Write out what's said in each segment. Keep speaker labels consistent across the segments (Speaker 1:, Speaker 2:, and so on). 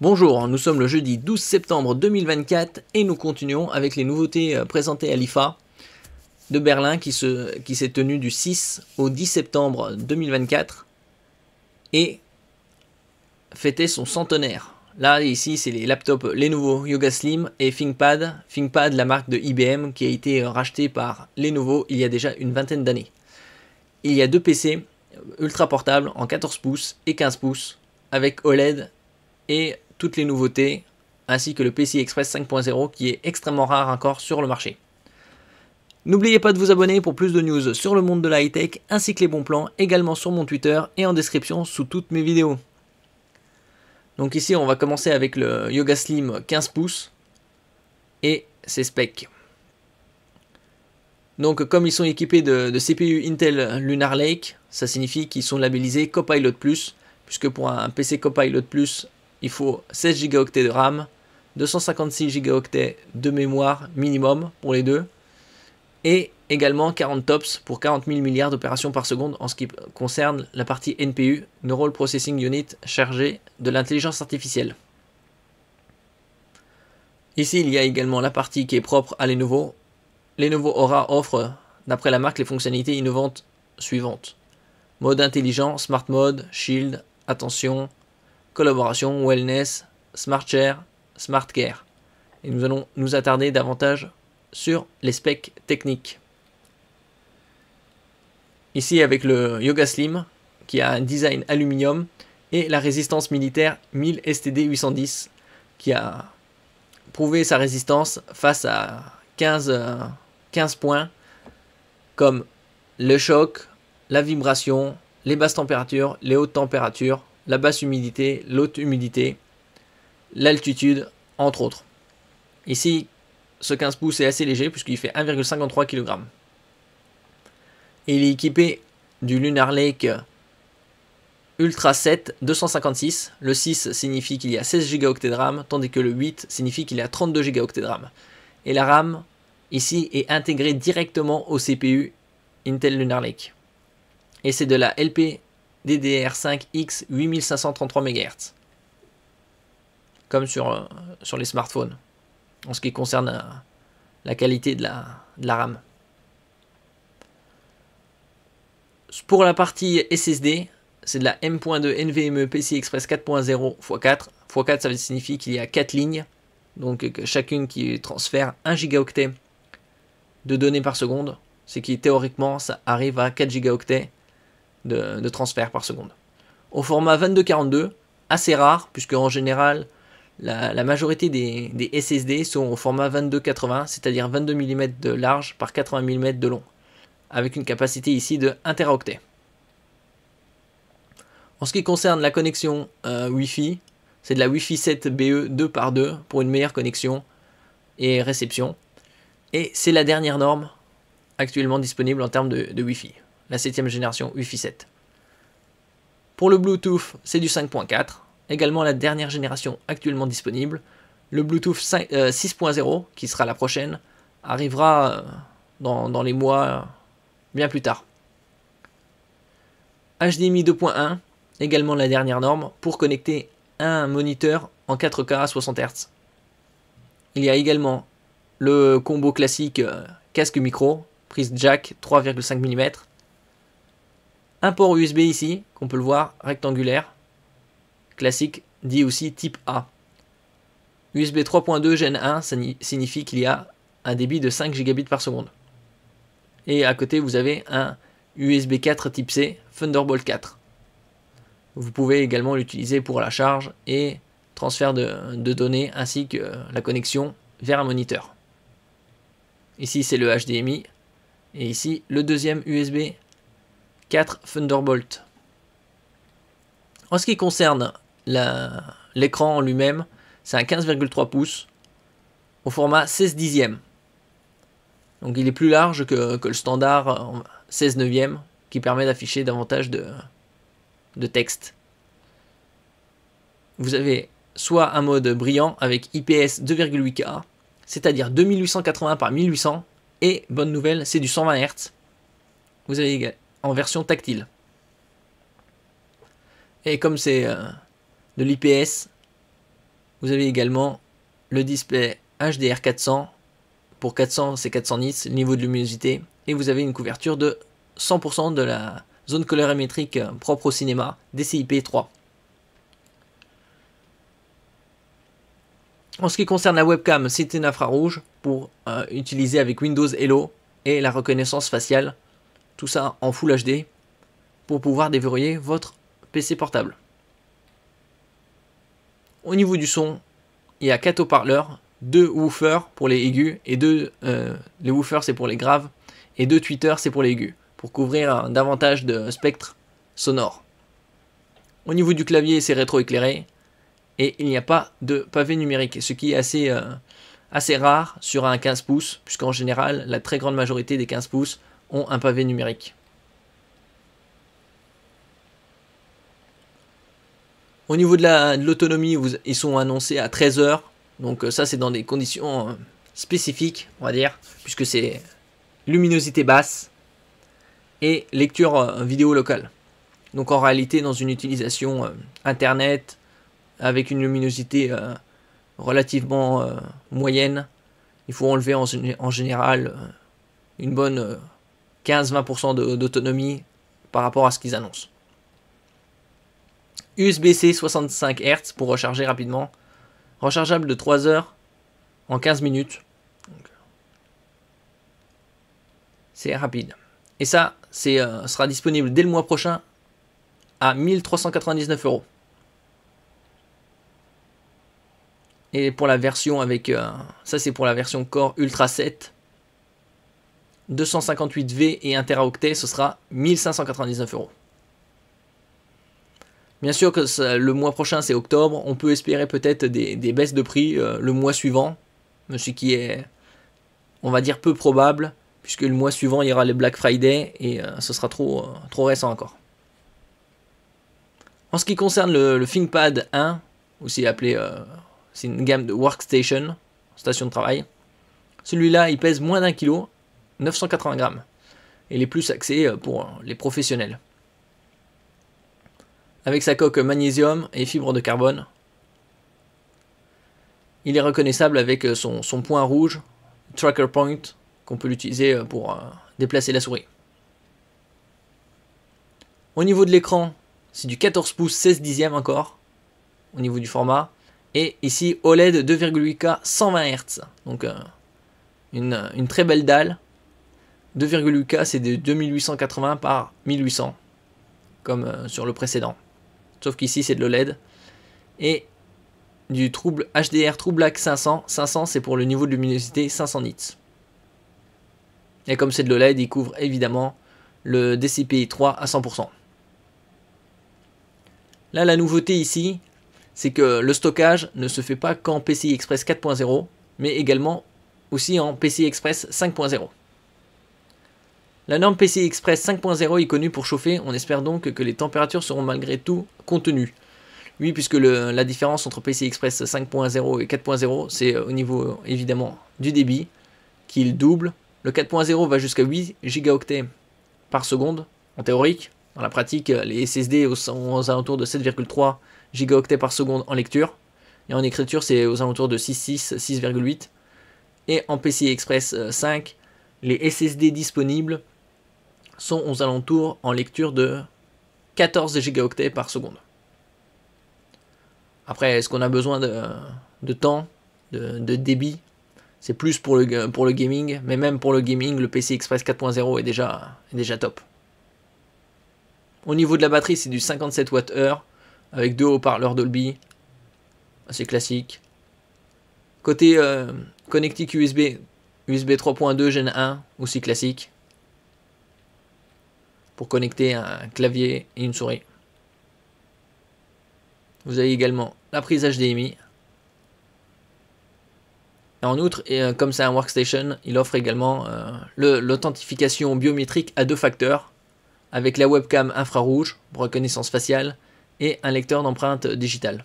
Speaker 1: Bonjour, nous sommes le jeudi 12 septembre 2024 et nous continuons avec les nouveautés présentées à l'IFA de Berlin qui s'est tenue du 6 au 10 septembre 2024 et fêtait son centenaire. Là, ici, c'est les laptops Lenovo Yoga Slim et ThinkPad. ThinkPad, la marque de IBM qui a été rachetée par Lenovo il y a déjà une vingtaine d'années. Il y a deux PC ultra portables en 14 pouces et 15 pouces avec OLED et toutes les nouveautés, ainsi que le PCI Express 5.0 qui est extrêmement rare encore sur le marché. N'oubliez pas de vous abonner pour plus de news sur le monde de la high-tech, ainsi que les bons plans, également sur mon Twitter et en description sous toutes mes vidéos. Donc ici on va commencer avec le Yoga Slim 15 pouces et ses specs. Donc comme ils sont équipés de CPU Intel Lunar Lake, ça signifie qu'ils sont labellisés Copilot+, puisque pour un PC Copilot+, il faut 16 Go de RAM, 256 Go de mémoire minimum pour les deux, et également 40 TOPS pour 40 000 milliards d'opérations par seconde en ce qui concerne la partie NPU, Neural Processing Unit, chargée de l'intelligence artificielle. Ici, il y a également la partie qui est propre à Lenovo. Lenovo Aura offre, d'après la marque, les fonctionnalités innovantes suivantes. Mode intelligent, Smart Mode, Shield, Attention, Collaboration, Wellness, Smart Share, Smart Care. Et nous allons nous attarder davantage sur les specs techniques. Ici avec le Yoga Slim qui a un design aluminium et la résistance militaire 1000 STD 810 qui a prouvé sa résistance face à 15 points comme le choc, la vibration, les basses températures, les hautes températures, la basse humidité, l'haute humidité, l'altitude, entre autres. Ici, ce 15 pouces est assez léger puisqu'il fait 1,53 kg. Et il est équipé du Lunar Lake Ultra 7 256. Le 6 signifie qu'il y a 16 Go de RAM, tandis que le 8 signifie qu'il y a 32 Go de RAM. Et la RAM, ici, est intégrée directement au CPU Intel Lunar Lake. Et c'est de la LPDDR5X 8533 MHz. Comme sur les smartphones, en ce qui concerne la qualité de la RAM. Pour la partie SSD, c'est de la M.2 NVMe PCI Express 4.0 x4. x4, ça signifie qu'il y a 4 lignes, donc chacune qui transfère 1 Go de données par seconde, ce qui théoriquement ça arrive à 4 Go de transfert par seconde. Au format 2242, assez rare, puisque en général, la majorité des SSD sont au format 2280, c'est-à-dire 22 mm de large par 80 mm de long, avec une capacité ici de 1 Teraoctet. En ce qui concerne la connexion Wi-Fi, c'est de la Wi-Fi 7 BE 2x2 pour une meilleure connexion et réception. Et c'est la dernière norme actuellement disponible en termes de Wi-Fi, la 7e génération Wi-Fi 7. Pour le Bluetooth, c'est du 5.4, également la dernière génération actuellement disponible. Le Bluetooth 6.0, qui sera la prochaine, arrivera dans les mois bien plus tard. HDMI 2.1, également la dernière norme, pour connecter un moniteur en 4K à 60 Hz. Il y a également le combo classique casque micro, prise jack 3,5 mm. Un port USB ici, qu'on peut le voir, rectangulaire, classique, dit aussi type A. USB 3.2 Gen 1, ça signifie qu'il y a un débit de 5 Gb par seconde. Et à côté, vous avez un USB 4 type C, Thunderbolt 4. Vous pouvez également l'utiliser pour la charge et transfert de données, ainsi que la connexion vers un moniteur. Ici, c'est le HDMI. Et ici, le deuxième USB 4 Thunderbolt. En ce qui concerne l'écran en lui-même, c'est un 15,3 pouces au format 16 dixièmes. Donc il est plus large que le standard 16 neuvième qui permet d'afficher davantage de texte. Vous avez soit un mode brillant avec IPS 2,8K, c'est-à-dire 2880 par 1800, et bonne nouvelle, c'est du 120 Hz. Vous avez en version tactile. Et comme c'est de l'IPS, Vous avez également le display HDR400. Pour 400, c'est 400 nits, le niveau de luminosité. Et vous avez une couverture de 100% de la zone colorimétrique propre au cinéma, DCI-P3. En ce qui concerne la webcam, c'est une infrarouge pour utiliser avec Windows Hello et la reconnaissance faciale. Tout ça en Full HD pour pouvoir déverrouiller votre PC portable. Au niveau du son, il y a 4 haut-parleurs, 2 woofers pour les aigus et 2 les woofers c'est pour les graves et 2 tweeters c'est pour les aigus pour couvrir davantage de spectre sonore. Au niveau du clavier, c'est rétroéclairé et il n'y a pas de pavé numérique, ce qui est assez rare sur un 15 pouces puisqu'en général, la très grande majorité des 15 pouces ont un pavé numérique. Au niveau de l'autonomie, ils sont annoncés à 13 heures. Donc ça, c'est dans des conditions spécifiques, on va dire, puisque c'est luminosité basse et lecture vidéo locale. Donc en réalité, dans une utilisation internet, avec une luminosité relativement moyenne, il faut enlever en général une bonne 15-20% d'autonomie par rapport à ce qu'ils annoncent. USB-C 65 Hz pour recharger rapidement. Rechargeable de 3 heures en 15 minutes. C'est rapide. Et ça, sera disponible dès le mois prochain à 1399 €. Et pour la version avec... ça c'est pour la version Core Ultra 7. 258V et 1 Teraoctet, ce sera 1599 €. Bien sûr que le mois prochain c'est octobre, on peut espérer peut-être des baisses de prix le mois suivant, ce qui est, on va dire, peu probable, puisque le mois suivant il y aura les Black Friday et ce sera trop récent encore. En ce qui concerne le ThinkPad 1, aussi appelé, c'est une gamme de workstation, station de travail, celui-là il pèse moins d'1 kg, 980 grammes, et il est plus axé pour les professionnels. Avec sa coque magnésium et fibre de carbone. Il est reconnaissable avec son point rouge, Tracker Point, qu'on peut l'utiliser pour déplacer la souris. Au niveau de l'écran, c'est du 14 pouces 16 dixièmes encore, au niveau du format. Et ici, OLED 2,8K 120 Hz. Donc une très belle dalle. 2,8K, c'est de 2880 par 1800, comme sur le précédent. Sauf qu'ici c'est de l'OLED. Et du HDR True Black 500. 500 c'est pour le niveau de luminosité 500 nits. Et comme c'est de l'OLED, il couvre évidemment le DCI-P3 à 100%. Là la nouveauté ici, c'est que le stockage ne se fait pas qu'en PCI Express 4.0, mais également aussi en PCI Express 5.0. La norme PCI Express 5.0 est connue pour chauffer, on espère donc que les températures seront malgré tout contenues. Oui, puisque la différence entre PCI Express 5.0 et 4.0, c'est au niveau évidemment du débit, qu'il double. Le 4.0 va jusqu'à 8 gigaoctets par seconde, en théorique. Dans la pratique, les SSD sont aux alentours de 7,3 gigaoctets par seconde en lecture. Et en écriture, c'est aux alentours de 6,6, 6,8. Et en PCI Express 5, les SSD disponibles sont aux alentours en lecture de 14 gigaoctets par seconde. Après, est-ce qu'on a besoin de temps, de débit? C'est plus pour le gaming, mais même pour le gaming, le PCI Express 4.0 est déjà top. Au niveau de la batterie, c'est du 57 Wh avec 2 haut-parleurs Dolby, assez classique. Côté connectique USB 3.2 Gen 1, aussi classique, pour connecter un clavier et une souris. Vous avez également la prise HDMI. Et en outre, comme c'est un workstation, il offre également l'authentification biométrique à 2 facteurs, avec la webcam infrarouge pour reconnaissance faciale et un lecteur d'empreintes digitales.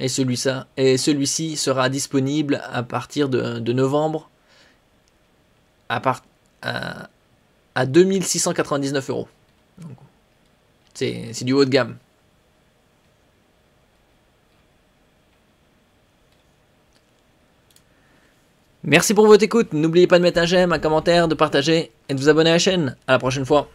Speaker 1: Et celui-ci sera disponible à partir de novembre à 2699 €. C'est du haut de gamme. Merci pour votre écoute, n'oubliez pas de mettre un j'aime, un commentaire, de partager et de vous abonner à la chaîne. À la prochaine fois.